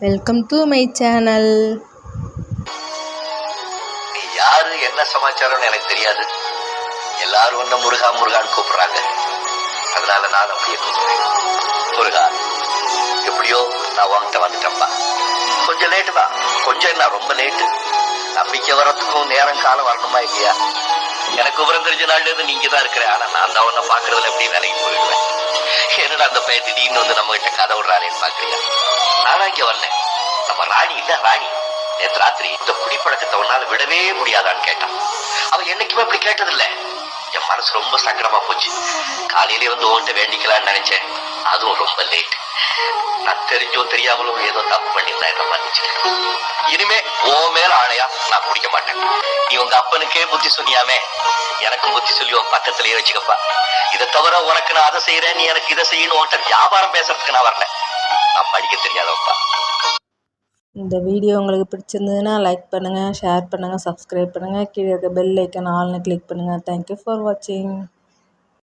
Welcome to my channel. நீ யாரு என்ன சமாச்சாரம்னு எனக்கு தெரியாது. எல்லாரும் ஒன்ன முருகா முருகான்னு கூப்பிடுறாங்க. அதனால நான் அப்படியே கூப்பிடுறேன். முருகா, எப்படியோ நான் உன்கிட்ட வந்துட்டேன்ப்பா. கொஞ்சம் லேட்டு தான், கொஞ்சம் என்ன ரொம்ப லேட்டு. நம்பிக்கை வர்றதுக்கும் நேரம் காலம் வரணுமா இல்லையா? எனக்கு விவரம் தெரிஞ்ச நாள்ல இருந்து நீங்க தான் இருக்கிறேன். ஆனா நான் தான் உன்ன பாக்குறதுல எப்படி நிலைக்கு போயிடுவேன். என்னடா அந்த பையன் திடீர்னு வந்து நம்ம கிட்ட கதை விடுறானேன்னு பாக்குறியா? நானா இங்க வரேன். நம்ம ராணி இல்ல, ராணி நேற்று ராத்திரி இந்த குடிப்பழக்கத்தை உன்னால விடவே முடியாதான்னு கேட்டான். அவன் என்னைக்குமே அப்படி கேட்டதில்லை. என் மனசு ரொம்ப சங்கடமா போச்சு. காலையிலே வந்து உன்கிட்ட வேண்டிக்கலான்னு நினைச்சேன். அதுவும் ரொம்ப லேட். நான் தெரிஞ்சோ தெரியாமலோ ஏதோ தப்பு பண்ணியிருந்தா என்ன மன்னிச்சிருக்கேன். இனிமே ஓ மேல ஆணையா நான் குடிக்க மாட்டேன். நீ உங்க அப்பனுக்கே புத்தி சொன்னியாமே, எனக்கும் புத்தி சொல்லி உன் பக்கத்திலேயே வச்சுக்கப்பா. இதை தவிர உனக்கு நான் அதை செய்யறேன், நீ எனக்கு இதை செய்யணும் உன்கிட்ட வியாபாரம் பேசுறதுக்கு நான் வரல. நான் படிக்க தெரியாதவப்பா. இந்த வீடியோ உங்களுக்கு பிடிச்சிருந்ததுன்னா லைக் பண்ணுங்கள், ஷேர் பண்ணுங்கள், சப்ஸ்கிரைப் பண்ணுங்கள். கீழே இருக்க பெல் ஐக்கான் ஆல்னு கிளிக் பண்ணுங்கள். தேங்க்யூ ஃபார் வாட்சிங்.